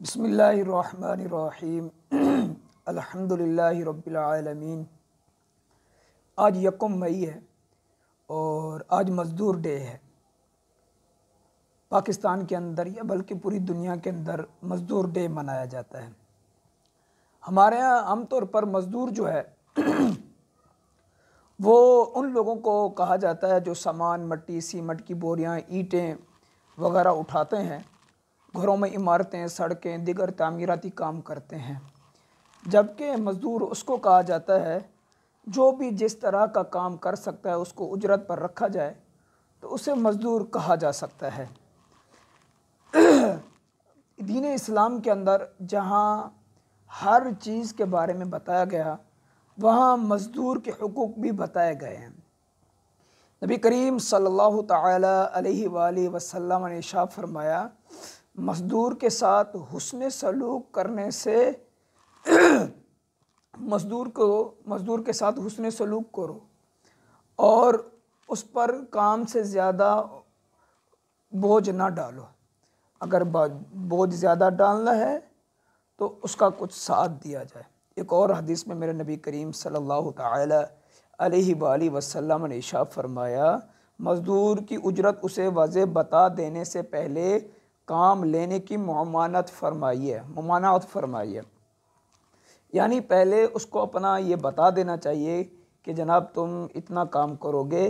बिस्मिल्लाहिर्रहमानिर्रहीम अल्हम्दुलिल्लाहि रब्बिल आलमीन। आज यकम मई है और आज मज़दूर डे है। पाकिस्तान के अंदर या बल्कि पूरी दुनिया के अंदर मज़दूर डे मनाया जाता है। हमारे यहाँ आमतौर पर मज़दूर जो है वो उन लोगों को कहा जाता है जो सामान मट्टी सीमेंट की बोरियां ईंटें वगैरह उठाते हैं, घरों में इमारतें सड़कें दीगर तामीराती काम करते हैं। जबकि मज़दूर उसको कहा जाता है जो भी जिस तरह का काम कर सकता है उसको उजरत पर रखा जाए तो उसे मज़दूर कहा जा सकता है। दीन इस्लाम के अंदर जहाँ हर चीज़ के बारे में बताया गया वहाँ मज़दूर के हुकूक भी बताए गए हैं। नबी करीम सल्लल्लाहु ताला अलैहि वसल्लम ने इरशाद फरमाया, मज़दूर के साथ हुस्न सलूक करने से मज़दूर के साथ हुस्न सलूक करो और उस पर काम से ज़्यादा बोझ ना डालो। अगर बोझ ज़्यादा डालना है तो उसका कुछ साथ दिया जाए। एक और हदीस में मेरे नबी करीम सल्लल्लाहु ताला अलैहि वसल्लम ने इरशाद फरमाया, मज़दूर की उजरत उसे वाज़ेह बता देने से पहले काम लेने की मुमानत फरमाइए। यानी पहले उसको अपना ये बता देना चाहिए कि जनाब तुम इतना काम करोगे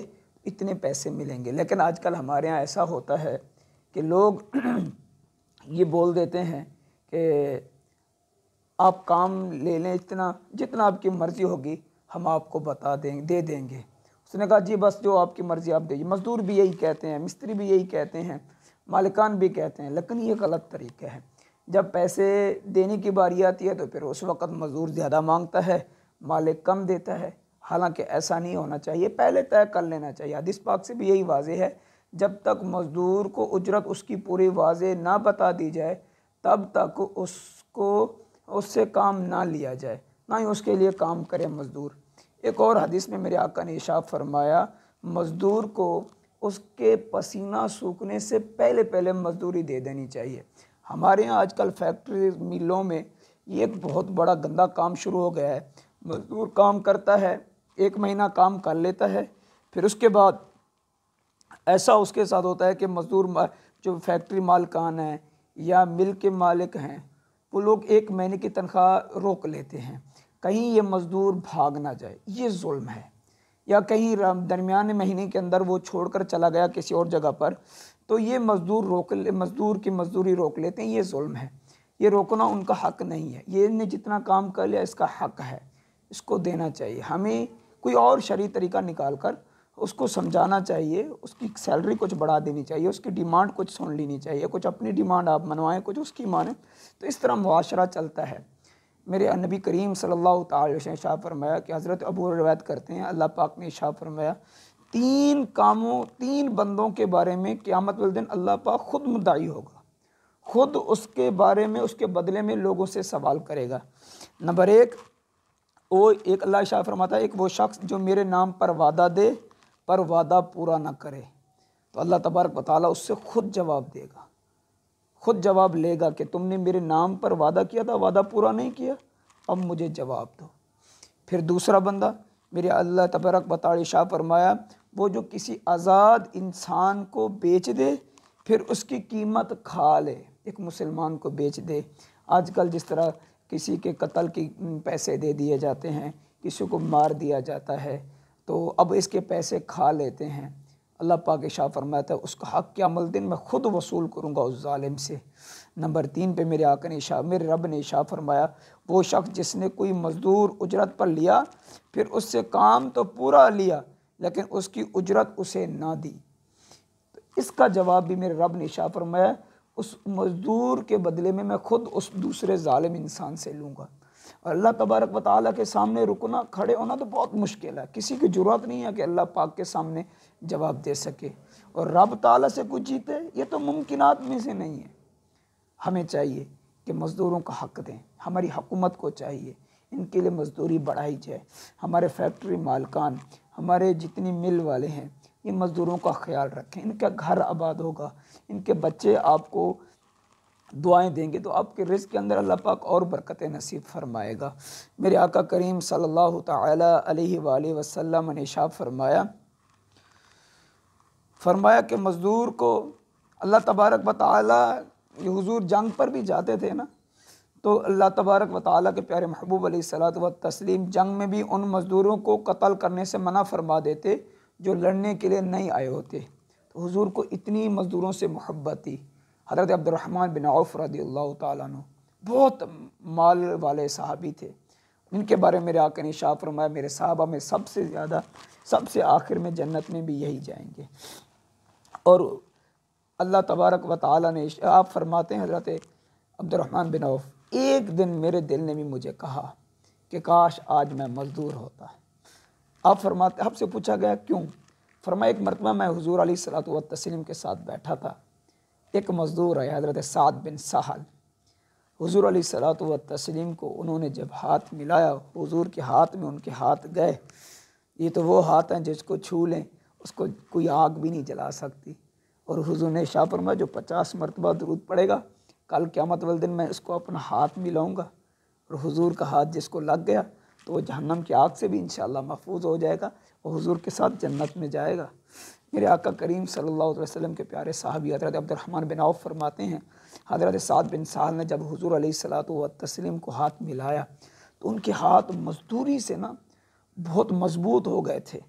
इतने पैसे मिलेंगे। लेकिन आजकल हमारे यहाँ ऐसा होता है कि लोग ये बोल देते हैं कि आप काम ले लें, इतना जितना आपकी मर्ज़ी होगी हम आपको दे देंगे। उसने कहा जी बस जो आपकी मर्ज़ी आप दीजिए। मज़दूर भी यही कहते हैं, मिस्त्री भी यही कहते हैं, मालिकान भी कहते हैं, लेकिन ये गलत तरीका है। जब पैसे देने की बारी आती है तो फिर उस वक़्त मज़दूर ज़्यादा मांगता है, मालिक कम देता है। हालांकि ऐसा नहीं होना चाहिए, पहले तय कर लेना चाहिए। हदीस पाक से भी यही वाज़ेह है, जब तक मज़दूर को उजरत उसकी पूरी वाज़ेह ना बता दी जाए तब तक उससे काम ना लिया जाए, ना ही उसके लिए काम करे मज़दूर। एक और हदीस में मेरे आका ने इरशाद फरमाया, मज़दूर को उसके पसीना सूखने से पहले मज़दूरी दे देनी चाहिए। हमारे यहाँ आजकल फैक्ट्री मिलों में ये एक बहुत बड़ा गंदा काम शुरू हो गया है। मज़दूर काम करता है, 1 महीना काम कर लेता है, फिर उसके बाद ऐसा उसके साथ होता है कि मज़दूर जो फैक्ट्री मालिकान हैं या मिल के मालिक हैं वो लोग 1 महीने की तनख्वाह रोक लेते हैं, कहीं ये मज़दूर भाग ना जाए। ये जुल्म है। या कहीं दरमियान महीने के अंदर वो छोड़कर चला गया किसी और जगह पर तो ये मज़दूर की मज़दूरी रोक लेते हैं। ये जुल्म है, ये रोकना उनका हक़ नहीं है। ये ने जितना काम कर लिया इसका हक़ है, इसको देना चाहिए। हमें कोई और शरई तरीका निकाल कर उसको समझाना चाहिए, उसकी सैलरी कुछ बढ़ा देनी चाहिए, उसकी डिमांड कुछ सुन लेनी चाहिए, कुछ अपनी डिमांड आप मनवाएं, कुछ उसकी माने। तो इस तरह मुआशरा चलता है। मेरे नबी करीम सल्लल्लाहु अलैहि वसल्लम ने इरशाद फरमाया कि हज़रत अबू रवायत करते हैं, अल्लाह पाक ने इरशाद फरमाया, 3 बंदों के बारे में क़यामत वाले दिन अल्लाह पाक खुद मुद्दाई होगा, खुद उसके बारे में उसके बदले में लोगों से सवाल करेगा। नंबर 1, अल्लाह इरशाद फरमाता है, एक वो शख्स जो मेरे नाम पर वादा दे पर वादा पूरा ना करे, तो अल्लाह तबारक व तआला उससे खुद जवाब देगा, खुद जवाब लेगा कि तुमने मेरे नाम पर वादा किया था, वादा पूरा नहीं किया, अब मुझे जवाब दो। फिर दूसरा बंदा, मेरे अल्लाह तबारक व तआला इरशाद फरमाया, वो जो किसी आज़ाद इंसान को बेच दे फिर उसकी कीमत खा ले, एक मुसलमान को बेच दे। आजकल जिस तरह किसी के कत्ल की पैसे दे दिए जाते हैं, किसी को मार दिया जाता है, तो अब इसके पैसे खा लेते हैं। अल्लाह पाक इरशाद फरमाता है उसका हक़ क़यामत दिन मैं खुद वसूल करूँगा उस जालिम से। नंबर 3 पे मेरे रब ने इरशाद फरमाया, वो शख्स जिसने कोई मज़दूर उजरत पर लिया फिर उससे काम तो पूरा लिया लेकिन उसकी उजरत उसे ना दी, तो इसका जवाब भी मेरे रब ने इरशाद फरमाया, उस मज़दूर के बदले में मैं खुद उस दूसरे जालिम इंसान से लूँगा। और अल्लाह तबारक व तआला के सामने रुकना, खड़े होना तो बहुत मुश्किल है। किसी की ज़रूरत नहीं है कि अल्लाह पाक के सामने जवाब दे सके और रब ताला से कुछ जीते, ये तो मुमकिनात में से नहीं है। हमें चाहिए कि मज़दूरों का हक़ दें, हमारी हुकूमत को चाहिए इनके लिए मज़दूरी बढ़ाई जाए। हमारे फैक्ट्री मालिकान, हमारे जितनी मिल वाले हैं, ये मज़दूरों का ख्याल रखें, इनका घर आबाद होगा, इनके बच्चे आपको दुआएं देंगे तो आपके रिज़्क़ के अंदर अल्लाह पाक और बरकतें नसीब फरमाएगा। मेरे आका करीम सल्लल्लाहु तआला अलैहि वसल्लम ने इरशाद फरमाया कि मज़दूर को अल्लाह तबारक व तआला, ये हुजूर जंग पर भी जाते थे ना, तो अल्लाह तबारक व तआला के प्यारे महबूब अलैहिस्सलातु व तस्लीम जंग में भी उन मज़दूरों को कत्ल करने से मना फरमा देते जो लड़ने के लिए नहीं आए होते। तो हुजूर को इतनी मज़दूरों से मोहब्बत थी। हज़रत अब्दुर्रहमान बिन औफ़ रज़ियल्लाहु ताला अन्हु बहुत माल वाले सहाबी थे। इनके बारे में मेरे आका ने इरशाद फरमाया, मेरे सहाबा में सबसे ज़्यादा, सबसे आखिर में जन्नत में भी यही जाएंगे। और अल्लाह तबारक व तआला ने, आप फरमाते हैं हज़रत अब्दुर्रहमान बिन औफ़, एक दिन मेरे दिल ने भी मुझे कहा कि काश आज मैं मज़दूर होता। आप फरमाते, आपसे पूछा गया क्यों? फरमाया एक मरतबा मैं हुज़ूर अलैहिस्सलातु व तस्लीम के साथ बैठा था, एक मज़दूर है हज़रत साद बिन साहल, हुज़ूर अलैहिस्सलातु व तस्लीम को उन्होंने जब हाथ मिलाया, हुज़ूर के हाथ में उनके हाथ गए। ये तो वो हाथ हैं जिसको छू लें उसको कोई आग भी नहीं जला सकती। और हुज़ूर ने इरशाद फरमाया जो 50 मरतबा दुरूद पड़ेगा, कल क़यामत वाले दिन मैं इसको अपना हाथ मिलाऊंगा, और हुज़ूर का हाथ जिसको लग गया तो वो जहन्नम की आग से भी इंशाअल्लाह महफूज हो जाएगा और हुज़ूर के साथ जन्नत में जाएगा। मेरे आका करीम सल्लल्लाहु अलैहि वसल्लम के प्यारे साहबी हज़रत अब्दुर्रहमान बिन औफ़ फरमाते हैं, हज़रत साद बिन साहल ने जब हुज़ूर अलैहिस्सलातु व तस्लीम को हाथ मिलाया तो उनके हाथ मज़दूरी से ना बहुत मजबूत हो गए थे,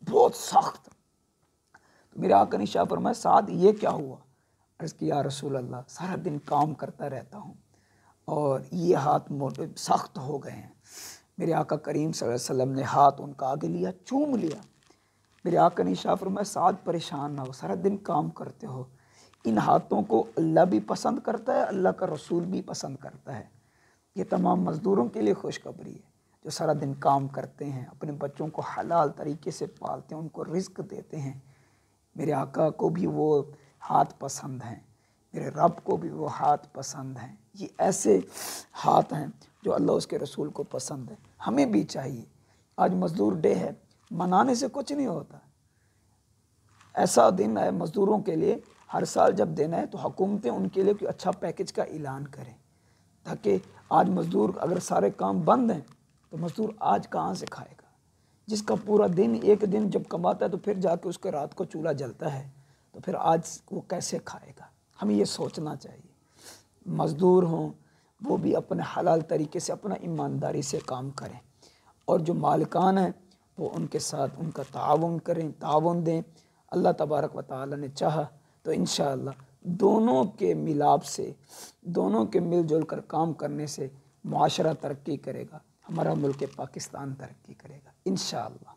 बहुत सख्त। तो मेरे आका ने इरशाद फरमाया, साद ये क्या हुआ? अर्ज़ किया, या रसूल अल्लाह, सारा दिन काम करता रहता हूँ और ये हाथ मोटे सख्त हो गए हैं। मेरे आका करीम सल्लल्लाहु अलैहि वसल्लम ने हाथ उनका आगे लिया, चूम लिया। मेरे आका ने इरशाद फरमाया, साद परेशान ना हो, सारा दिन काम करते हो, इन हाथों को अल्लाह भी पसंद करता है, अल्लाह का रसूल भी पसंद करता है। ये तमाम मज़दूरों के लिए खुशखबरी है जो सारा दिन काम करते हैं, अपने बच्चों को हलाल तरीके से पालते हैं, उनको रिज़्क देते हैं। मेरे आका को भी वो हाथ पसंद हैं, मेरे रब को भी वो हाथ पसंद हैं। ये ऐसे हाथ हैं जो अल्लाह उसके रसूल को पसंद है। हमें भी चाहिए, आज मज़दूर डे है, मनाने से कुछ नहीं होता। ऐसा दिन है मज़दूरों के लिए, हर साल जब दिन है तो हुकूमतें उनके लिए कोई अच्छा पैकेज का ऐलान करें, ताकि आज मज़दूर अगर सारे काम बंद हैं तो मज़दूर आज कहाँ से खाएगा? जिसका पूरा दिन एक दिन जब कमाता है तो फिर जाके उसके रात को चूल्हा जलता है, तो फिर आज वो कैसे खाएगा? हमें ये सोचना चाहिए। मज़दूर हों वो भी अपने हलाल तरीके से, अपना ईमानदारी से काम करें, और जो मालिकान हैं वो उनके साथ उनका ताउन करें, ताउन दें। अल्लाह तबारक व तआला ने चाहा तो इंशाअल्लाह दोनों के मिलाप से, दोनों के मिलजुल कर काम करने से मुआशरा तरक्की करेगा, हमारा मुल्क पाकिस्तान तरक्की करेगा इंशाअल्लाह।